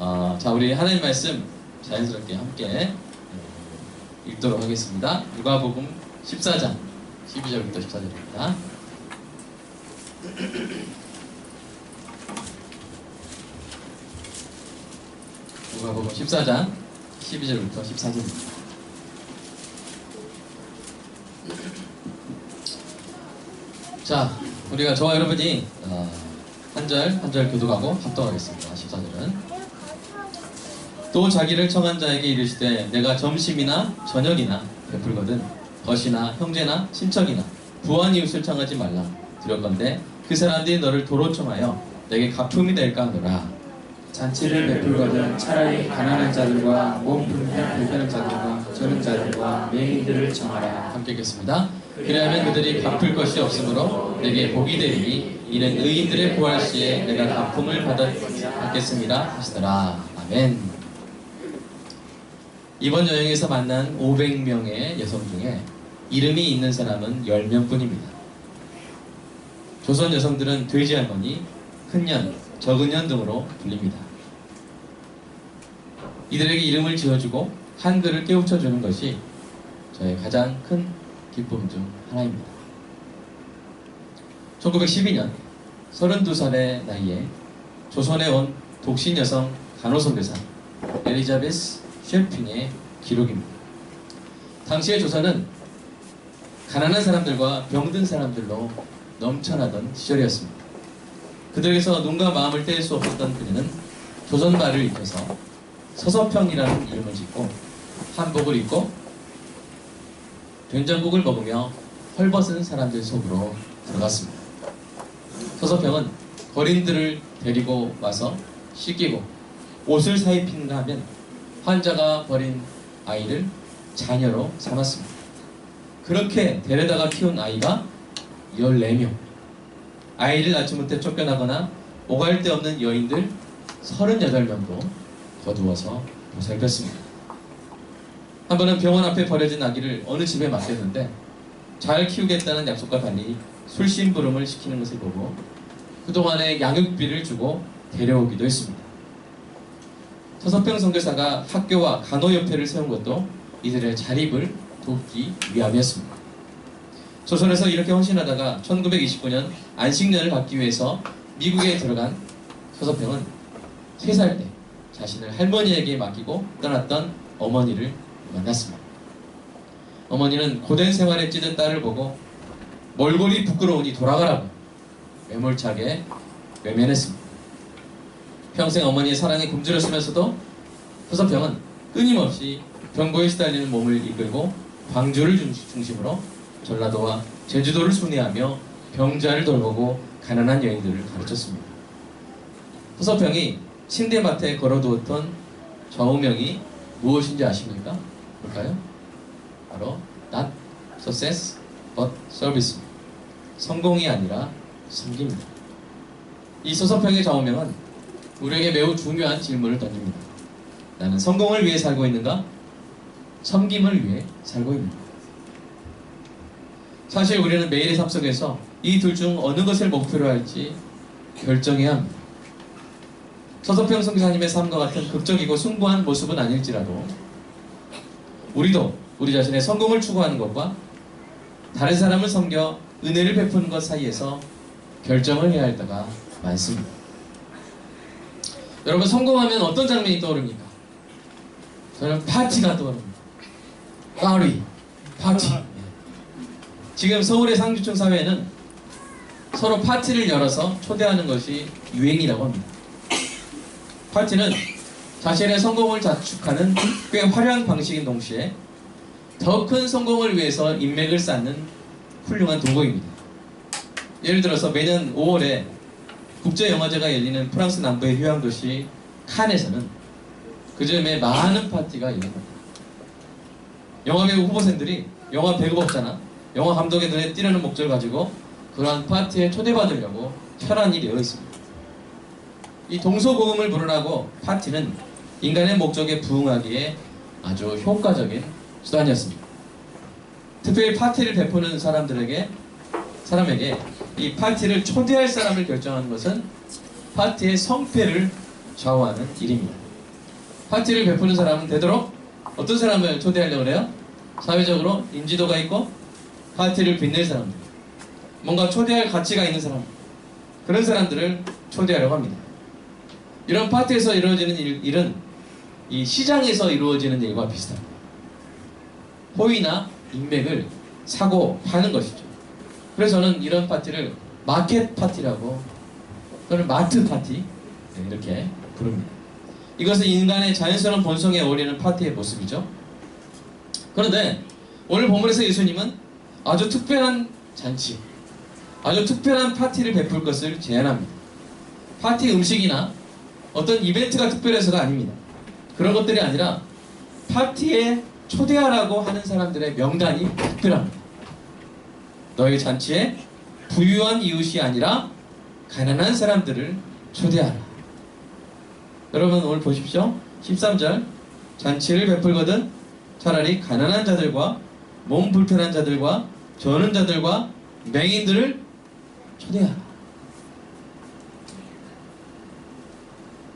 자, 우리 하나님 말씀 자연스럽게 함께 읽도록 하겠습니다. 누가복음 14장 12절부터 14절입니다. 누가복음 14장 12절부터 14절입니다. 자, 우리가 저와 여러분이 한 절 한 절 교독하고 합독하겠습니다. 14절은 또 자기를 청한 자에게 이르시되 내가 점심이나 저녁이나 베풀거든 벗이나 형제나 친척이나 부한 이웃을 청하지 말라. 두렵건대 그 사람들이 너를 도로 청하여 내게 가품이 될까 하노라. 잔치를 베풀거든 차라리 가난한 자들과 몸 불편한 자들과 저는 자들과 맹인들을 청하라. 함께 읽겠습니다. 그리하면 그들이 갚을 것이 없으므로 내게 복이 되리니 이는 의인들의 부활 시에 내가 가품을 받겠습니다 하시더라. 아멘. 이번 여행에서 만난 500명의 여성 중에 이름이 있는 사람은 10명뿐입니다. 조선 여성들은 돼지 할머니, 큰년, 적은년 등으로 불립니다. 이들에게 이름을 지어주고 한글을 깨우쳐주는 것이 저의 가장 큰 기쁨 중 하나입니다. 1912년 32살의 나이에 조선에 온 독신 여성 간호선교사 엘리자베스 셰핑의 기록입니다. 당시의 조선은 가난한 사람들과 병든 사람들로 넘쳐나던 시절이었습니다. 그들에게서 눈과 마음을 뗄 수 없었던 그녀는 조선 말을 익혀서 서서평이라는 이름을 짓고 한복을 입고 된장국을 먹으며 헐벗은 사람들 속으로 들어갔습니다. 서서평은 거린들을 데리고 와서 씻기고 옷을 사입힌가 하면 환자가 버린 아이를 자녀로 삼았습니다. 그렇게 데려다가 키운 아이가 14명, 아이를 낳지 못해 쫓겨나거나 오갈 데 없는 여인들 38명도 거두어서 보살폈습니다. 한 번은 병원 앞에 버려진 아기를 어느 집에 맡겼는데 잘 키우겠다는 약속과 달리 술심부름을 시키는 것을 보고 그동안의 양육비를 주고 데려오기도 했습니다. 서서평 선교사가 학교와 간호협회를 세운 것도 이들의 자립을 돕기 위함이었습니다. 조선에서 이렇게 헌신하다가 1929년 안식년을 갖기 위해서 미국에 들어간 서서평은 3살 때 자신을 할머니에게 맡기고 떠났던 어머니를 만났습니다. 어머니는 고된 생활에 찌든 딸을 보고 몰골이 부끄러우니 돌아가라고 매몰차게 외면했습니다. 평생 어머니의 사랑에 굶주렸으면서도 서서평은 끊임없이 병고에 시달리는 몸을 이끌고 광주를 중심으로 전라도와 제주도를 순회하며 병자를 돌보고 가난한 여인들을 가르쳤습니다. 서서평이 침대맡에 걸어두었던 좌우명이 무엇인지 아십니까? 볼까요? 바로 Not Success but Service, 성공이 아니라 섬깁니다. 이 서서평의 좌우명은 우리에게 매우 중요한 질문을 던집니다. 나는 성공을 위해 살고 있는가? 섬김을 위해 살고 있는가? 사실 우리는 매일의 삶 속에서 이 둘 중 어느 것을 목표로 할지 결정해야 합니다. 서서평 선교사님의 삶과 같은 극적이고 숭고한 모습은 아닐지라도 우리도 우리 자신의 성공을 추구하는 것과 다른 사람을 섬겨 은혜를 베푸는 것 사이에서 결정을 해야 할 때가 많습니다. 여러분, 성공하면 어떤 장면이 떠오릅니까? 저는 파티가 떠오릅니다. 파티. 지금 서울의 상주층 사회에는 서로 파티를 열어서 초대하는 것이 유행이라고 합니다. 파티는 자신의 성공을 자축하는 꽤 화려한 방식인 동시에 더 큰 성공을 위해서 인맥을 쌓는 훌륭한 도구입니다. 예를 들어서 매년 5월에 국제영화제가 열리는 프랑스 남부의 휴양도시 칸에서는 그 즈음에 많은 파티가 열립니다. 영화배우 후보생들이 영화 배급 없잖아, 영화 감독의 눈에 띄려는 목적을 가지고 그러한 파티에 초대받으려고 혈안이 되어 있습니다. 이 동서고금을 불허하고 파티는 인간의 목적에 부응하기에 아주 효과적인 수단이었습니다. 특별히 파티를 베푸는 사람에게 이 파티를 초대할 사람을 결정하는 것은 파티의 성패를 좌우하는 일입니다. 파티를 베푸는 사람은 되도록 어떤 사람을 초대하려고 그래요? 사회적으로 인지도가 있고 파티를 빛낼 사람들, 뭔가 초대할 가치가 있는 사람, 그런 사람들을 초대하려고 합니다. 이런 파티에서 이루어지는 일은 이 시장에서 이루어지는 일과 비슷합니다. 호의나 인맥을 사고 파는 것이죠. 그래서 저는 이런 파티를 마켓 파티라고 또는 마트 파티 이렇게 부릅니다. 이것은 인간의 자연스러운 본성에 어울리는 파티의 모습이죠. 그런데 오늘 본문에서 예수님은 아주 특별한 잔치, 아주 특별한 파티를 베풀 것을 제안합니다. 파티 음식이나 어떤 이벤트가 특별해서가 아닙니다. 그런 것들이 아니라 파티에 초대하라고 하는 사람들의 명단이 특별합니다. 너희 잔치에 부유한 이웃이 아니라 가난한 사람들을 초대하라. 여러분 오늘 보십시오. 13절 잔치를 베풀거든 차라리 가난한 자들과 몸 불편한 자들과 저는 자들과 맹인들을 초대하라.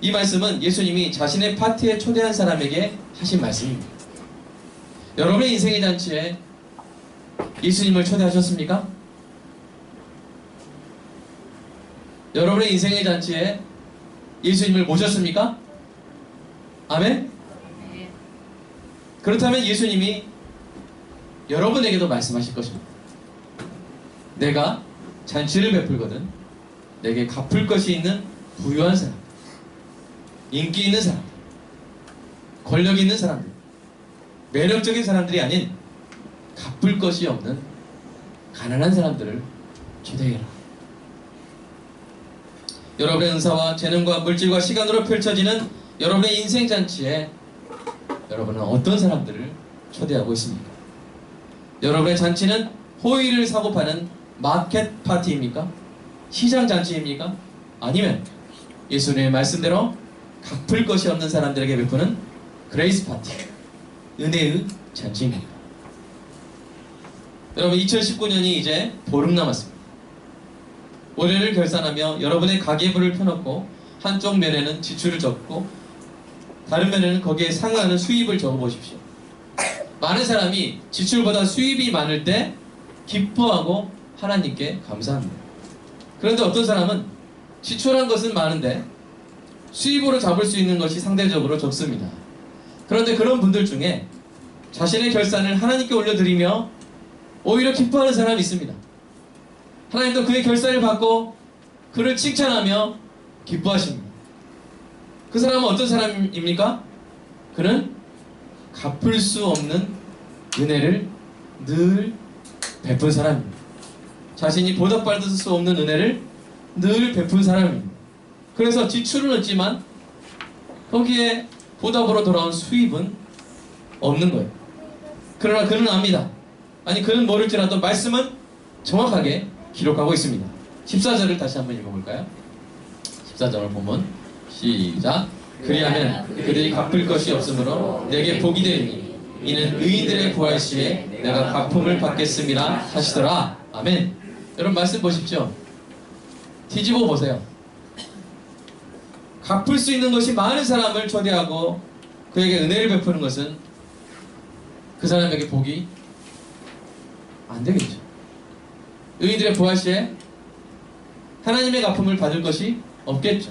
이 말씀은 예수님이 자신의 파티에 초대한 사람에게 하신 말씀입니다. 여러분의 인생의 잔치에 예수님을 초대하셨습니까? 여러분의 인생의 잔치에 예수님을 모셨습니까? 아멘? 그렇다면 예수님이 여러분에게도 말씀하실 것입니다. 내가 잔치를 베풀거든 내게 갚을 것이 있는 부유한 사람, 인기 있는 사람, 권력 있는 사람들, 매력적인 사람들이 아닌 갚을 것이 없는 가난한 사람들을 초대해라. 여러분의 은사와 재능과 물질과 시간으로 펼쳐지는 여러분의 인생 잔치에 여러분은 어떤 사람들을 초대하고 있습니까? 여러분의 잔치는 호의를 사고 파는 마켓 파티입니까? 시장 잔치입니까? 아니면 예수님의 말씀대로 갚을 것이 없는 사람들에게 베푸는 그레이스 파티, 은혜의 잔치입니다. 여러분 2019년이 이제 보름 남았습니다. 올해를 결산하며 여러분의 가계부를 펴놓고 한쪽 면에는 지출을 적고 다른 면에는 거기에 상응하는 수입을 적어보십시오. 많은 사람이 지출보다 수입이 많을 때 기뻐하고 하나님께 감사합니다. 그런데 어떤 사람은 지출한 것은 많은데 수입으로 잡을 수 있는 것이 상대적으로 적습니다. 그런데 그런 분들 중에 자신의 결산을 하나님께 올려드리며 오히려 기뻐하는 사람이 있습니다. 하나님도 그의 결산을 받고 그를 칭찬하며 기뻐하십니다. 그 사람은 어떤 사람입니까? 그는 갚을 수 없는 은혜를 늘 베푼 사람입니다. 자신이 보답받을 수 없는 은혜를 늘 베푼 사람입니다. 그래서 지출은 있지만 거기에 보답으로 돌아온 수입은 없는 거예요. 그러나 그는 압니다. 아니 그는 모를지라도 말씀은 정확하게 기록하고 있습니다. 14절을 다시 한번 읽어볼까요? 14절을 보면 시작. 그리하면 그들이 갚을 것이 없으므로 내게 복이 되리니 이는 의인들의 부활 시에 내가 갚음을 받겠습니다 하시더라. 아멘. 여러분 말씀 보십시오. 뒤집어 보세요. 갚을 수 있는 것이 많은 사람을 초대하고 그에게 은혜를 베푸는 것은 그 사람에게 복이 안 되겠죠. 의인들의 부활 시에 하나님의 갚음을 받을 것이 없겠죠.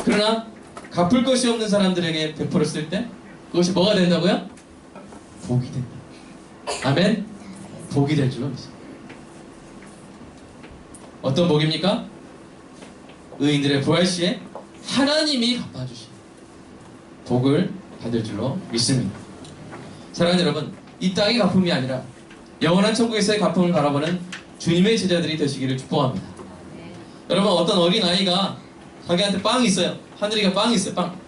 그러나 갚을 것이 없는 사람들에게 베풀었을 때 그것이 뭐가 된다고요? 복이 된다. 아멘. 복이 될 줄로 믿습니다. 어떤 복입니까? 의인들의 부활 시에 하나님이 갚아주신 복을 받을 줄로 믿습니다. 사랑하는 여러분, 이 땅의 갚음이 아니라 영원한 천국에서의 갚음을 바라보는 주님의 제자들이 되시기를 축복합니다. 여러분, 어떤 어린아이가 자기한테 빵이 있어요. 하늘이가 빵이 있어요. 빵.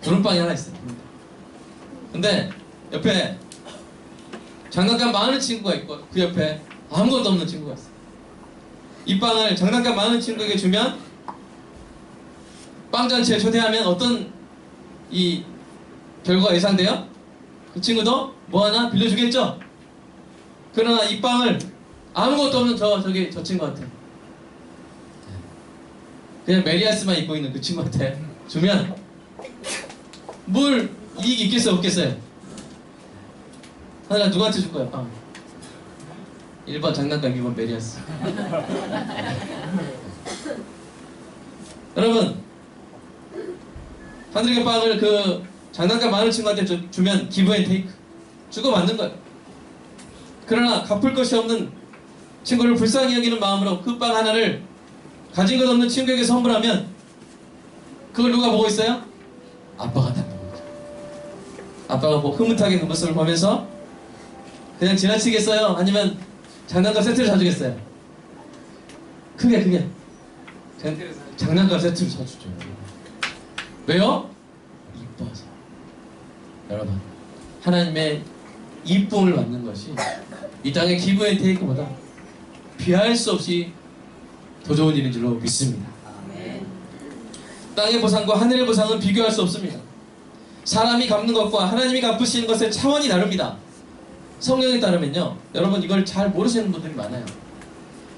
구름빵이 하나 있어요. 근데 옆에 장난감 많은 친구가 있고 그 옆에 아무것도 없는 친구가 있어요. 이 빵을 장난감 많은 친구에게 주면 빵잔치에 초대하면 어떤 이 결과가 예상돼요? 그 친구도 뭐 하나 빌려주겠죠? 그러나 이 빵을 아무것도 없는 저 친구한테 그냥 메리아스만 입고 있는 그 친구한테 주면 뭘 이익이 있겠어요, 없겠어요? 하늘아, 누구한테 줄 거야, 빵? 1번 장난감, 2번 메리아스. 여러분, 하늘이가 빵을 그 장난감 많은 친구한테 주면 기브 앤 테이크, 주고받는 거예요. 그러나 갚을 것이 없는 친구를 불쌍히 여기는 마음으로 그 빵 하나를 가진 것 없는 친구에게 선물하면 그걸 누가 보고 있어요? 아빠가 다 보고 있죠. 아빠가 뭐 흐뭇하게 그 모습을 보면서 그냥 지나치겠어요? 아니면 장난감 세트를 사주겠어요? 크게 장난감 세트를 사주죠. 왜요? 이뻐서. 여러분, 하나님의 이쁨을 받는 것이 이 땅의 기브 앤 테이크보다 비할 수 없이 더 좋은 일인 줄로 믿습니다. 땅의 보상과 하늘의 보상은 비교할 수 없습니다. 사람이 갚는 것과 하나님이 갚으시는 것의 차원이 다릅니다. 성경에 따르면요, 여러분 이걸 잘 모르시는 분들이 많아요.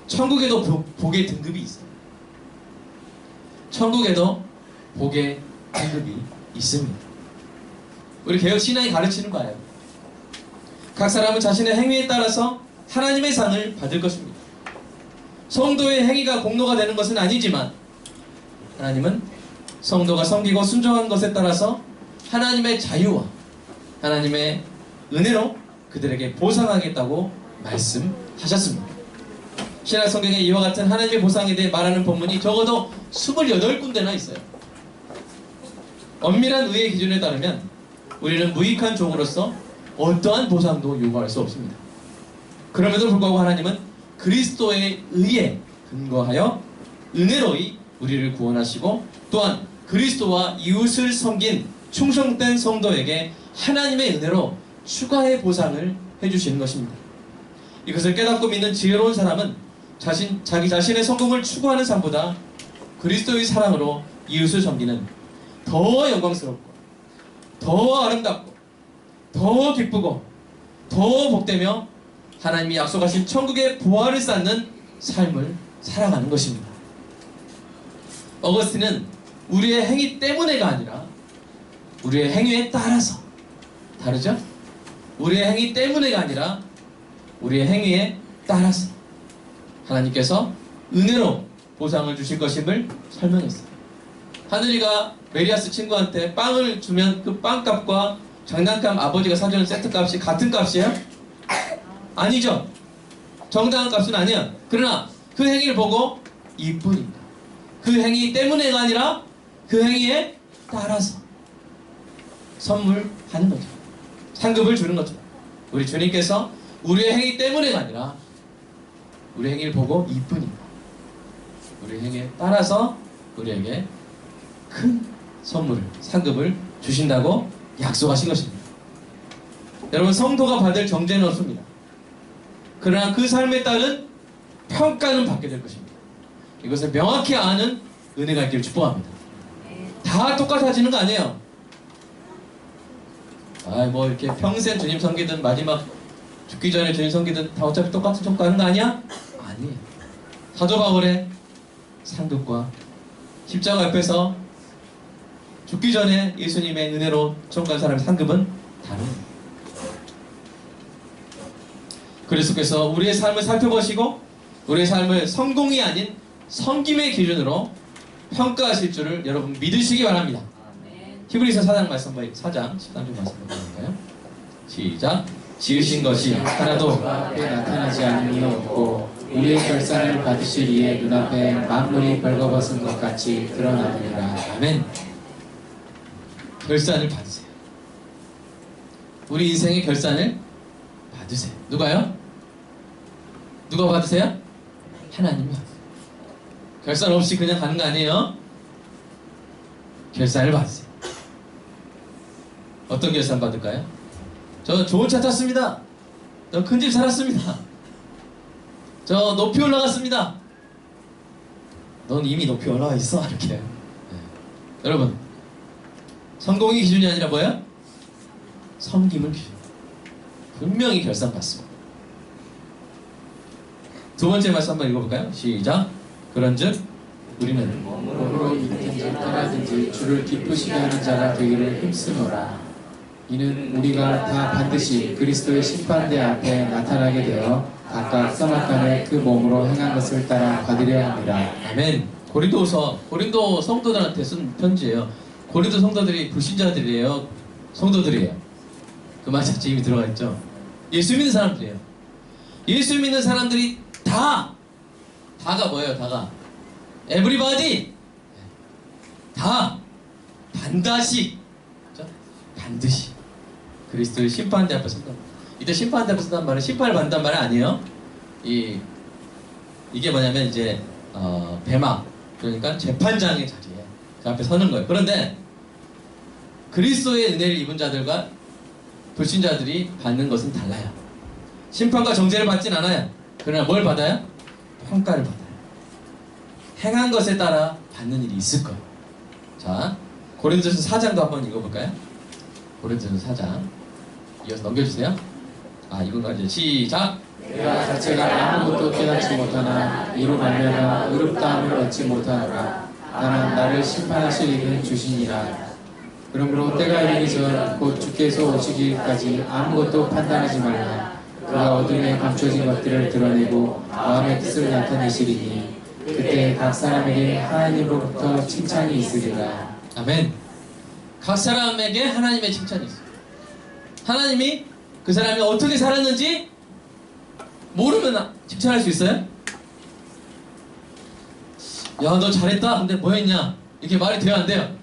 천국에도 복의 등급이 있어요. 천국에도 복의 등급이 있습니다. 우리 개혁신앙이 가르치는 거예요. 각 사람은 자신의 행위에 따라서 하나님의 상을 받을 것입니다. 성도의 행위가 공로가 되는 것은 아니지만 하나님은 성도가 섬기고 순종한 것에 따라서 하나님의 자유와 하나님의 은혜로 그들에게 보상하겠다고 말씀하셨습니다. 신약 성경에 이와 같은 하나님의 보상에 대해 말하는 본문이 적어도 28군데나 있어요. 엄밀한 의의 기준에 따르면 우리는 무익한 종으로서 어떠한 보상도 요구할 수 없습니다. 그럼에도 불구하고 하나님은 그리스도의 의에 근거하여 은혜로이 우리를 구원하시고 또한 그리스도와 이웃을 섬긴 충성된 성도에게 하나님의 은혜로 추가의 보상을 해주시는 것입니다. 이것을 깨닫고 믿는 지혜로운 사람은 자기 자신의 성공을 추구하는 삶보다 그리스도의 사랑으로 이웃을 섬기는 더 영광스럽고 더 아름답고 더 기쁘고 더 복되며 하나님이 약속하신 천국의 보화를 쌓는 삶을 살아가는 것입니다. 어거스틴은 우리의 행위 때문에가 아니라 우리의 행위에 따라서, 다르죠? 우리의 행위 때문에가 아니라 우리의 행위에 따라서 하나님께서 은혜로 보상을 주실 것임을 설명했어요. 하늘이가 메리아스 친구한테 빵을 주면 그 빵값과 장난감 아버지가 사주는 세트값이 같은 값이에요? 아니죠. 정당한 값은 아니야. 그러나 그 행위를 보고 이쁘니까, 그 행위 때문에가 아니라 그 행위에 따라서 선물하는 거죠. 상급을 주는 거죠. 우리 주님께서 우리의 행위 때문에가 아니라 우리 행위를 보고 이쁘니까 우리 행위에 따라서 우리에게 큰 선물을, 상급을 주신다고 약속하신 것입니다. 여러분, 성도가 받을 정죄는 없습니다. 그러나 그 삶에 따른 평가는 받게 될 것입니다. 이것을 명확히 아는 은혜가 있기를 축복합니다. 다 똑같아지는 거 아니에요. 뭐 이렇게 평생 주님 섬기든 마지막 죽기 전에 주님 섬기든 다 어차피 똑같은 평가하는 거 아니야? 아니에요. 사도 바울의 상급과 십자가 옆에서 죽기 전에 예수님의 은혜로 천국간 사람의 상급은 다릅니다. 그리스도께서 우리의 삶을 살펴보시고 우리의 삶을 성공이 아닌 섬김의 기준으로 평가하실 줄을 여러분 믿으시기 바랍니다. 히브리서 4장 말씀 4장 13절 말씀 볼까요? 시작. 지으신 것이 하나도 앞에 나타나지 않음이 없고 우리의 결산을 받으실 이의 눈앞에 만물이 벌거벗은 것 같이 드러나느니라. 아멘. 결산을 받으세요. 우리 인생의 결산을 받으세요. 누가요? 누가 받으세요? 하나님이 받으세요. 결산 없이 그냥 가는 거 아니에요? 결산을 받으세요. 어떤 결산 받을까요? 저 좋은 차 탔습니다. 저 큰 집 살았습니다. 저 높이 올라갔습니다. 넌 이미 높이 올라가 있어. 이렇게. 네. 여러분, 성공의 기준이 아니라 뭐야? 섬김을 기준. 분명히 결산 받습니다. 두 번째 말씀 한번 읽어볼까요? 시작. 그런즉 우리는 몸으로 있든지 떠나든지 주를 기쁘시게 하는 자가 되기를 힘쓰노라. 이는 우리가 다 반드시 그리스도의 심판대 앞에 나타나게 되어 각각 써놨다는 그 몸으로 행한 것을 따라 받으려 합니다. 아멘. 고린도 성도들한테 쓴 편지예요. 고린도 성도들이 불신자들이에요, 성도들이에요? 그 말 자체 이미 들어가 있죠. 예수 믿는 사람들이에요. 예수 믿는 사람들이 다가 뭐예요? 다가 everybody, 다 반드시, 그렇죠? 반드시 그리스도의 심판대 앞에 선다. 이때 심판대 앞에 선다는 말은 심판을 받는다는 말이 아니에요. 이게 뭐냐면 이제 뱀악, 그러니까 재판장의 자리에 그 앞에 서는 거예요. 그런데 그리스도의 은혜를 입은 자들과 불신자들이 받는 것은 달라요. 심판과 정죄를 받진 않아요. 그러나 뭘 받아요? 평가를 받아요. 행한 것에 따라 받는 일이 있을 거예요. 자, 고린도전서 4장도 한번 읽어볼까요? 고린도전서 4장 이어서 넘겨주세요. 이건가 이제 시작. 내가 자체가 아무것도 깨닫지 못하나 이로 말미암아 의롭다함을 얻지 못하노라. 다만 나를 심판하실 이는 주시니라. 그러므로 때가 이르기 전 곧 주께서 오시기까지 아무것도 판단하지 말라. 그가 어둠에 감춰진 것들을 드러내고 마음의 뜻을 나타내시리니 그때 각 사람에게 하나님으로부터 칭찬이 있으리라. 아멘. 각 사람에게 하나님의 칭찬이 있어요. 하나님이 그 사람이 어떻게 살았는지 모르면 칭찬할 수 있어요? 야, 너 잘했다. 근데 뭐 했냐? 이렇게 말이 돼요, 안 돼요?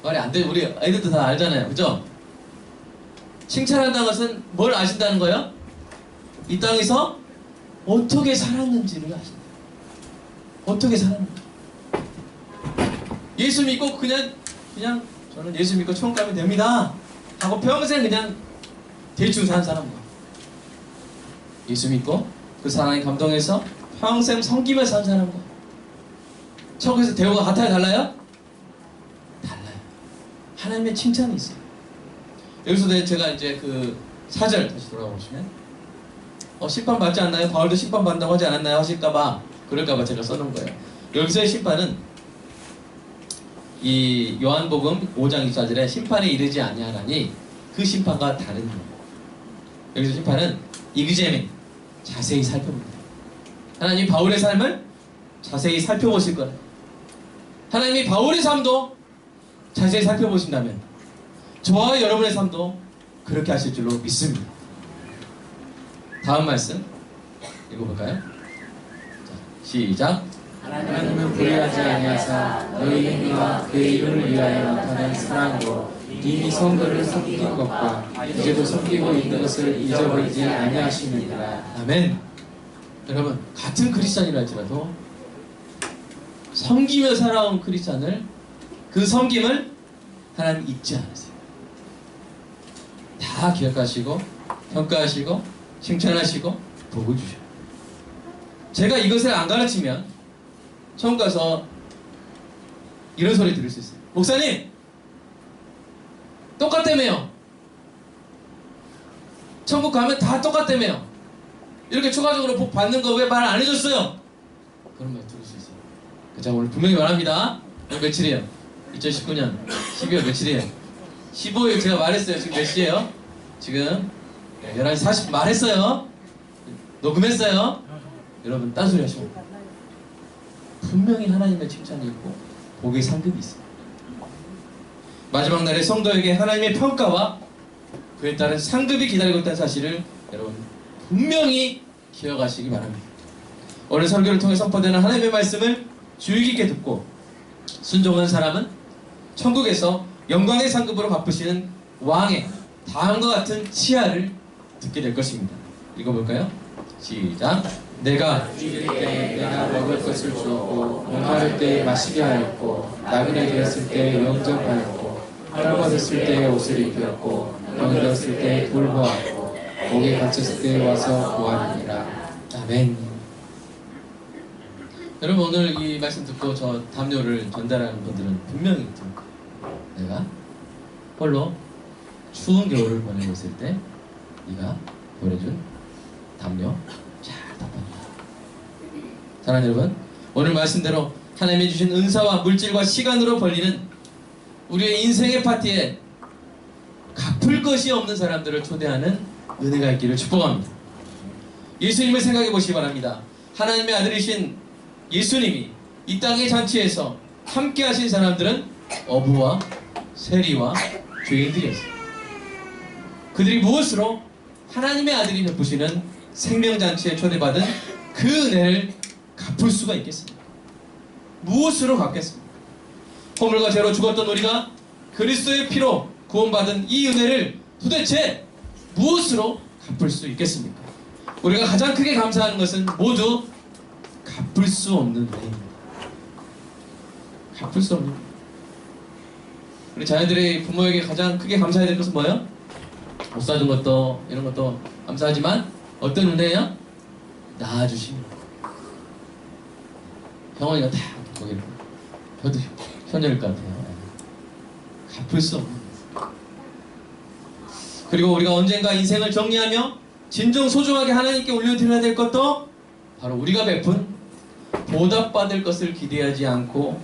말이 안 돼요. 우리 애들도 다 알잖아요. 그죠? 칭찬한다는 것은 뭘 아신다는 거예요? 이 땅에서 어떻게 살았는지를 아신다. 어떻게 살았는지. 예수 믿고 그냥 저는 예수 믿고 천국 가면 됩니다 하고 평생 그냥 대충 산 사람과 예수 믿고 그 사랑에 감동해서 평생 섬기면서 산 사람과 천국에서 대우가 같아요, 달라요? 달라요. 하나님의 칭찬이 있어요. 여기서 제가 이제 그 4절 다시 돌아보시면 심판 받지 않나요? 바울도 심판 받는다고 하지 않았나요? 하실까봐, 그럴까봐 제가 써놓은 거예요. 여기서의 심판은 이 요한복음 5장 24절에 심판에 이르지 아니하나니 그 심판과 다른 거예요. 여기서 심판은 이그제멘, 자세히 살펴봅니다. 하나님이 바울의 삶을 자세히 살펴보실 거예요. 하나님이 바울의 삶도 자세히 살펴보신다면 저와 여러분의 삶도 그렇게 하실 줄로 믿습니다. 다음 말씀 읽어볼까요? 자, 시작. 하나님은 불의하지 아니하사 너희 행위와 그의 이름을 위하여 나타낸 사랑으로 이미 성도를 섬긴 것과 이제도 섬기고 있는 것을 잊어버리지 아니하시느니라. 아멘. 여러분, 같은 크리스찬이라 할지라도 섬기며 살아온 크리스찬을, 그 섬김을 하나님 잊지 않으세요. 다 기억하시고 평가하시고 칭찬하시고 복을 주셔요. 제가 이것을 안 가르치면 처음 가서 이런 소리 들을 수 있어요. 목사님, 똑같다며요. 천국 가면 다 똑같다며요. 이렇게 추가적으로 복 받는 거 왜 말 안 해줬어요? 그런 말 들을 수 있어요. 자, 오늘 분명히 말합니다. 오늘 며칠이에요? 2019년 12월 며칠이에요? 15일 제가 말했어요. 지금 몇 시에요? 지금 11시 40분 말했어요. 녹음했어요. 여러분 딴소리 하시고 분명히 하나님의 칭찬이 있고 복의 상급이 있어요. 마지막 날에 성도에게 하나님의 평가와 그에 따른 상급이 기다리고 있다는 사실을 여러분 분명히 기억하시기 바랍니다. 오늘 설교를 통해 선포되는 하나님의 말씀을 주의 깊게 듣고 순종한 사람은 천국에서 영광의 상급으로 갚으시는 왕의 다음과 같은 치하를 듣게 될 것입니다. 읽어볼까요? 시작. 내가 죽일 때 내가 먹을 것을 주었고 목마를 때 마시게 하였고 나그네 되었을 때 영접하였고 헐벗었을 때 옷을 입혔고 병들었을 때 돌보았고 목에 갇혔을 때 와서 보았느니라. 아멘. 여러분 오늘 이 말씀 듣고 저 담요를 전달하는 분들은 분명히 들 거예요. 내가 홀로 추운 겨울을 보내고 있을 때 네가 보내준 담요 잘 덮었다. 사랑하는 여러분, 오늘 말씀대로 하나님이 주신 은사와 물질과 시간으로 벌리는 우리의 인생의 파티에 갚을 것이 없는 사람들을 초대하는 은혜가 있기를 축복합니다. 예수님을 생각해 보시기 바랍니다. 하나님의 아들이신 예수님이 이 땅의 잔치에서 함께 하신 사람들은 어부와 세리와 죄인들이었어요. 그들이 무엇으로 하나님의 아들이 베푸시는 생명잔치에 초대받은 그 은혜를 갚을 수가 있겠습니까? 무엇으로 갚겠습니까? 허물과 죄로 죽었던 우리가 그리스도의 피로 구원받은 이 은혜를 도대체 무엇으로 갚을 수 있겠습니까? 우리가 가장 크게 감사하는 것은 모두 갚을 수 없는 은혜입니다. 갚을 수 없는. 우리 자녀들이 부모에게 가장 크게 감사해야 될 것은 뭐예요? 옷 사준 것도 이런 것도 감사하지만 어떤 은혜야? 낳아주심. 형원이가 다 거기를 저도 현녀일 것 같아요. 갚을 수 없는. 그리고 우리가 언젠가 인생을 정리하며 진정 소중하게 하나님께 올려드려야 될 것도 바로 우리가 베푼 보답받을 것을 기대하지 않고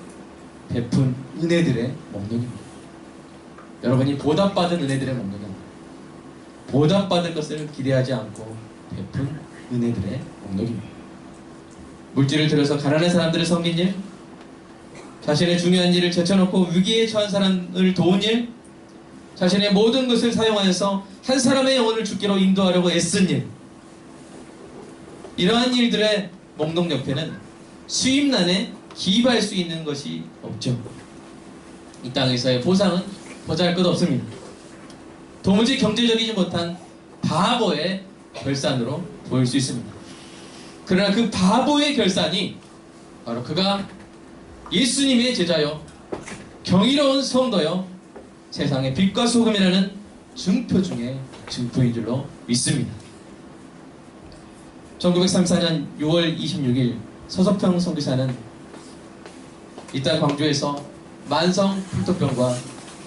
베푼 은혜들의 목록입니다. 여러분이 보답받은 은혜들의 목록입니다. 보답받을 것을 기대하지 않고 베푼 은혜들의 목록입니다. 물질을 들여서 가난한 사람들을 섬긴 일, 자신의 중요한 일을 제쳐놓고 위기에 처한 사람을 도운 일, 자신의 모든 것을 사용하여서 한 사람의 영혼을 죽기로 인도하려고 애쓴 일, 이러한 일들의 목록 옆에는 수입난에 기입할 수 있는 것이 없죠. 이 땅에서의 보상은 보잘것 없습니다. 도무지 경제적이지 못한 바보의 결산으로 보일 수 있습니다. 그러나 그 바보의 결산이 바로 그가 예수님의 제자여 경이로운 성도여 세상의 빛과 소금이라는 증표 중에 증표인 줄로 믿습니다. 1934년 6월 26일 서석평 선교사는 이 땅 광주에서 만성 흉터병과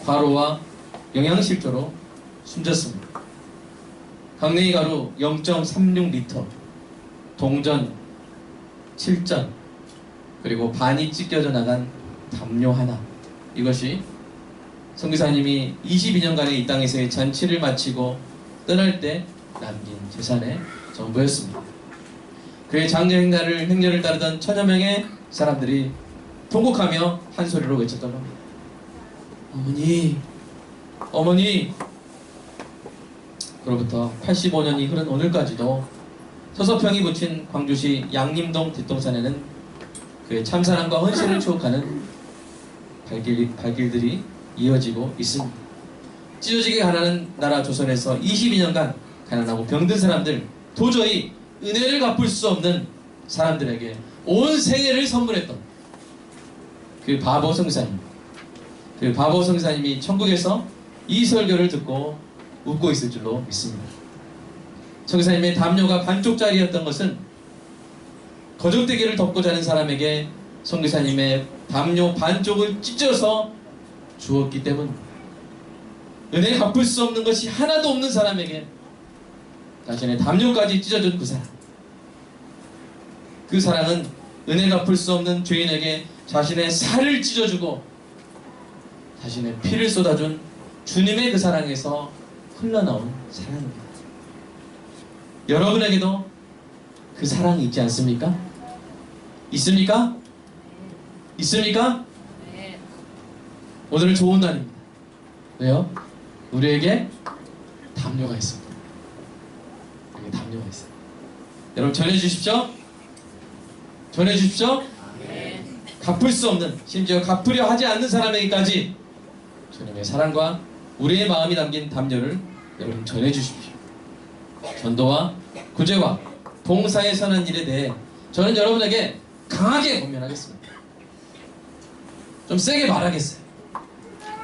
과로와 영양실조로 숨졌습니다. 강냉이 가루 0.36리터, 동전 7전, 그리고 반이 찢겨져 나간 담요 하나, 이것이 선교사님이 22년간의 이 땅에서의 잔치를 마치고 떠날 때 남긴 재산의 전부였습니다. 그의 장례 행렬을 따르던 천여 명의 사람들이 통곡하며 한 소리로 외쳤던 겁니다. 어머니, 어머니. 그로부터 85년이 흐른 오늘까지도 서서평이 묻힌 광주시 양림동 뒷동산에는 그의 참사랑과 헌신을 추억하는 발길들이 이어지고 있습니다. 찢어지게 가난한 나라 조선에서 22년간 가난하고 병든 사람들, 도저히 은혜를 갚을 수 없는 사람들에게 온 생애를 선물했던 그 바보 선교사님, 그 바보 선교사님이 천국에서 이 설교를 듣고 웃고 있을 줄로 믿습니다. 선교사님의 담요가 반쪽짜리였던 것은 거적대기를 덮고 자는 사람에게 선교사님의 담요 반쪽을 찢어서 주었기 때문입니다. 은혜 갚을 수 없는 것이 하나도 없는 사람에게 자신의 담요까지 찢어준 그 사랑, 그 사랑은 은혜 갚을 수 없는 죄인에게 자신의 살을 찢어주고 자신의 피를 쏟아준 주님의 그 사랑에서 흘러나온 사랑입니다. 여러분에게도 그 사랑이 있지 않습니까? 있습니까? 있습니까? 네. 오늘은 좋은 날입니다. 왜요? 우리에게 담요가 있습니다. 우리에게 담요가 있어요. 여러분 전해주십시오. 전해주십시오. 네. 갚을 수 없는, 심지어 갚으려 하지 않는 사람에게까지 주님의 사랑과 우리의 마음이 담긴 담요를 여러분 전해주십시오. 전도와 구제와 봉사의 선한 일에 대해 저는 여러분에게 강하게 권면하겠습니다. 좀 세게 말하겠어요.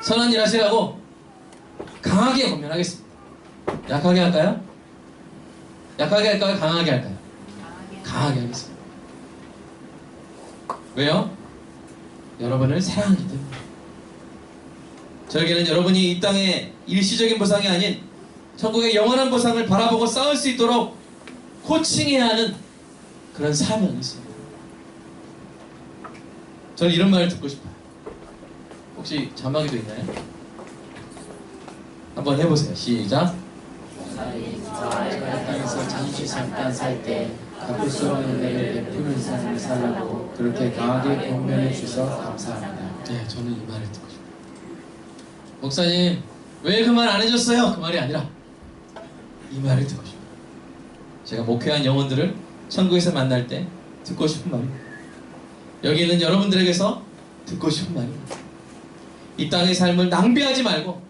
선한 일 하시라고 강하게 권면하겠습니다. 약하게 할까요? 약하게 할까요? 강하게 할까요? 강하게 하겠습니다. 왜요? 여러분을 사랑하기 때문에. 저에게는 여러분이 이 땅의 일시적인 보상이 아닌 천국의 영원한 보상을 바라보고 싸울 수 있도록 코칭해야 하는 그런 사명이 있습니다. 저는 이런 말을 듣고 싶어요. 혹시 자막이도 있나요? 한번 해보세요. 시작. 땅에서 잠시 잠깐 살 때 갚을수록 은혜를 베푸는 삶을 살라고 그렇게 강하게 권면해 주셔서 감사합니다. 네, 저는 이 말을 듣고 싶어요. 목사님, 왜 그 말 안 해줬어요? 그 말이 아니라 이 말을 듣고 싶어요. 제가 목회한 영혼들을 천국에서 만날 때 듣고 싶은 말입니다. 여기 있는 여러분들에게서 듣고 싶은 말입니다. 이 땅의 삶을 낭비하지 말고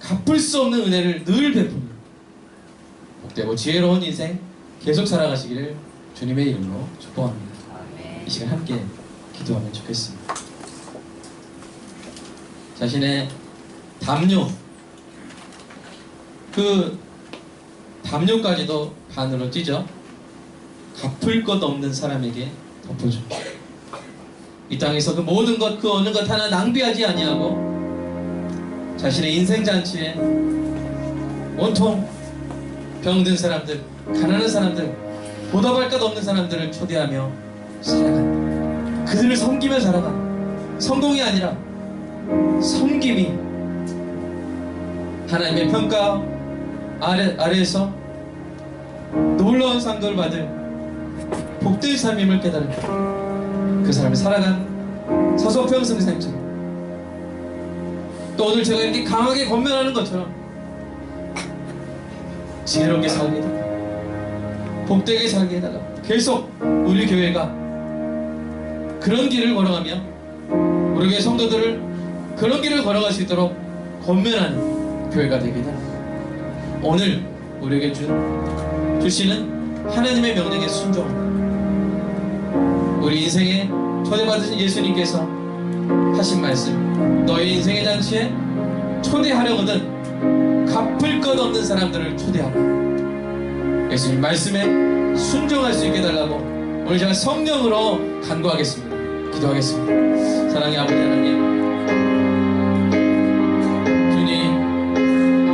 갚을 수 없는 은혜를 늘 베푸는 복되고 지혜로운 인생 계속 살아가시기를 주님의 이름으로 축복합니다. 이 시간 함께 기도하면 좋겠습니다. 자신의 담요, 그 담요까지도 반으로 찢어 갚을 것 없는 사람에게 덮어줘. 이 땅에서 그 모든 것, 그 어느 것 하나 낭비하지 아니하고 자신의 인생 잔치에 온통 병든 사람들, 가난한 사람들, 보답할 것 없는 사람들을 초대하며 살아간다. 그들을 섬기며 살아간다. 성공이 아니라 섬김이 하나님의 평가 아래에서 놀라운 상급을 받을 복된 삶임을 깨달은 그 사람이 살아간 서서평 선생님처럼, 또 오늘 제가 이렇게 강하게 권면하는 것처럼 지혜롭게 살게 해달라, 복되게 살게 해달라. 계속 우리 교회가 그런 길을 걸어가며 우리 교회 성도들을 그런 길을 걸어갈 수 있도록 권면하는 교회가 되게 해달라. 오늘 우리에게 주시는 하나님의 명령에 순종합니다. 우리 인생에 초대받으신 예수님께서 하신 말씀, 너의 인생의 잔치에 초대하려거든 갚을 것 없는 사람들을 초대하고 예수님 말씀에 순종할 수 있게 해달라고 오늘 제가 성령으로 간구하겠습니다. 기도하겠습니다. 사랑의 아버지 하나님, 주님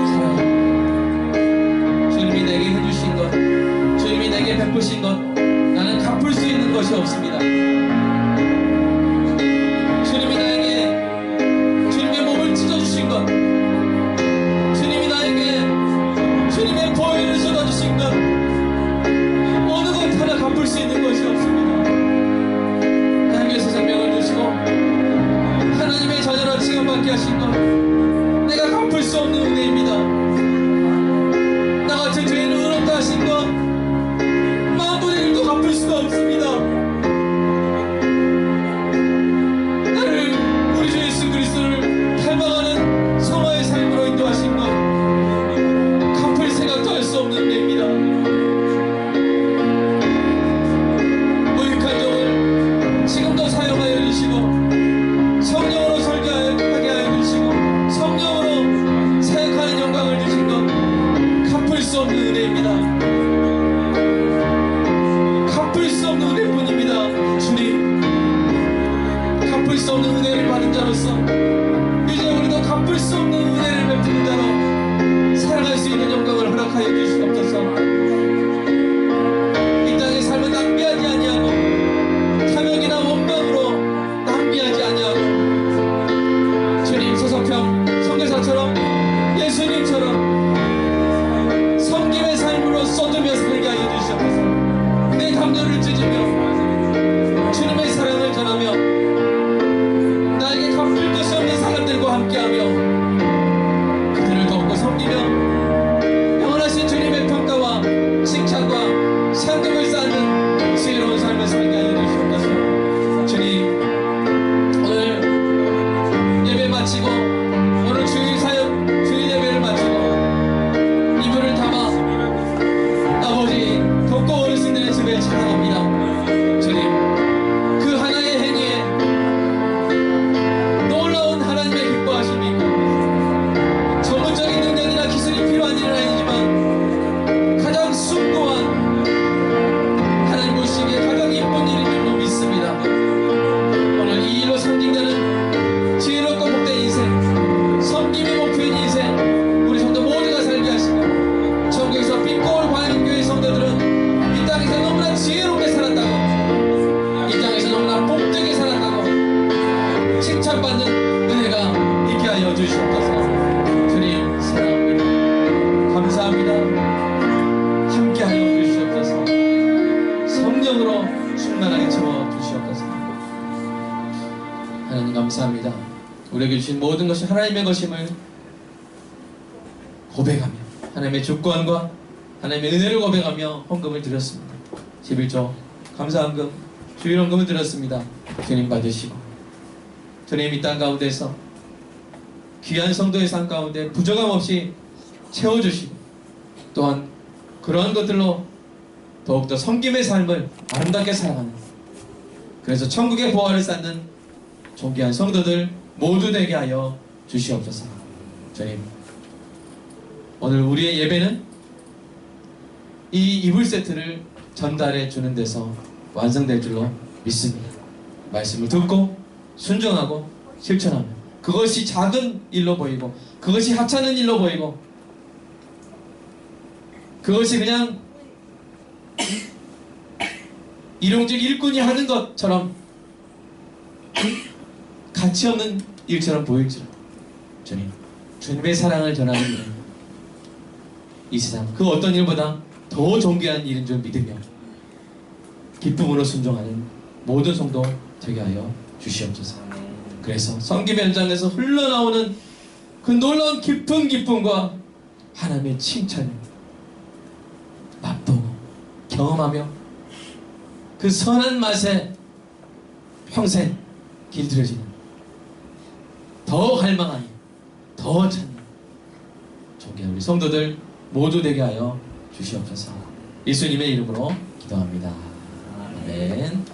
사랑합니다. 주님이 내게 해주신 것, 주님이 내게 베푸신 것, 나는 갚을 수 있는 것이 없습니다. 주님이 나에게 주님의 몸을 찢어주신 것, 주님이 나에게 주님의 보혈을 쏟아주신 것, 어느 것 하나 갚을 수 있는 것이 없습니다. 하나님께서 생명을 주시고 하나님의 자녀라 칭함받게 하신 것, 내가 갚을 수 없는 은혜입니다. 나같은 죄인을 의롭다 하신 것, 만분의 일도 갚을 수가 없습니다. 나를 우리 주 예수 그리스도를 닮아가는 성화의 삶으로 인도하신 것, 갚을 생각도 할 수 없는 은혜입니다. 무익한 종을 지금도 사용하여 주시고 성령으로 설교하게 하여 주시고 성령으로 사역하는 영광을 주신 것, 갚을 수 없는 은혜입니다. 갚을 수 없는 은혜뿐입니다. 주님, 갚을 수 없는 은혜를 받은 자로서 이제 우리도 갚을 수 없는 은혜를 베푸는 자로 살아갈 수 있는 영광을 허락하여 주시옵소서. 이 땅의 삶을 낭비하지 아니하고 탐욕이나 원망으로 낭비하지 아니하고 주님 서서평 선교사처럼 예수님처럼 섬김의 삶으로 쏟으며 살게 하여 주시옵소서. 내 담요를 찢으며 주님의 사랑을 전하며 나에게 갚을 것이 없는 사람들과 함께하며 충만하게 채워주시옵소서. 하나님 감사합니다. 우리에게 주신 모든 것이 하나님의 것임을 고백하며 하나님의 주권과 하나님의 은혜를 고백하며 헌금을 드렸습니다. 11조 감사헌금 주일헌금을 드렸습니다. 주님 받으시고 주님 이 땅 가운데서 귀한 성도의 삶 가운데 부족함 없이 채워주시고 또한 그러한 것들로 더욱더 섬김의 삶을 아름답게 살아가는, 그래서 천국의 보화를 쌓는 존귀한 성도들 모두 되게 하여 주시옵소서. 주님, 오늘 우리의 예배는 이 이불 세트를 전달해 주는 데서 완성될 줄로 믿습니다. 말씀을 듣고 순종하고 실천하며 그것이 작은 일로 보이고 그것이 하찮은 일로 보이고 그것이 그냥 일용직 일꾼이 하는 것처럼 가치 없는 일처럼 보일지라도 주님, 주님의 사랑을 전하는 일은 이 세상 그 어떤 일보다 더 존귀한 일인 줄 믿으며 기쁨으로 순종하는 모든 성도 되게 하여 주시옵소서. 그래서 섬김 현장에서 흘러나오는 그 놀라운 깊은 기쁨과 하나님의 칭찬을 맛보고 경험하며 그 선한 맛에 평생 길들여지는 더 갈망하는, 더 찾는 존귀한 우리 성도들 모두 되게 하여 주시옵소서. 예수님의 이름으로 기도합니다. 아멘.